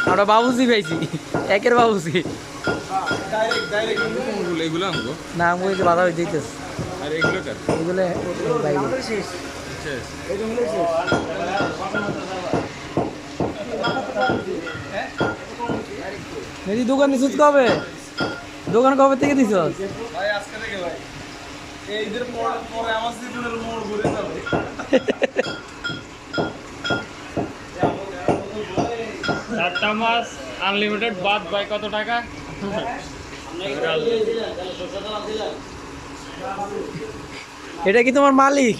আমরা বাবুজি পাইছি, একের বাবুজি এগুলো আমগো না আমি বাধা হয়ে যেতেছে আর এগুলো কার এগুলো বাইরে শেষ মেদি দোকান দিছিস কবে? দোকান কবে থেকে দিছ? ভাই আজকে থেকে ভাই এই ঈদের পরে আমার জীবনের মোড় ঘুরে যাবে। চারটা মাছ আনলিমিটেড বাদ ভাই কত টাকা? এটা কি তোমার মালিক?